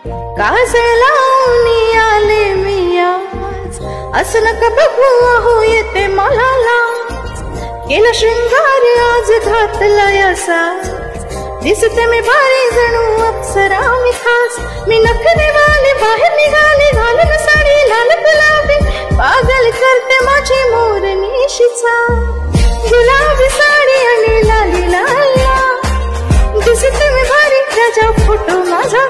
काजळ लावून आले मी आज, असं नका बघू अहो येते मला लाज. केला शृंगार आज घातला असा, दिसते मी भारी जणू अप्सरा मी खास. मी नखरे वाले बाहेर निघाले घालून साडी लाल गुलाबी, पागल करते माझी मोरनीशीचा. गुलाबी साडी आणि लाली लाला, दिसते मी भारी त्याचा फोटो माझा.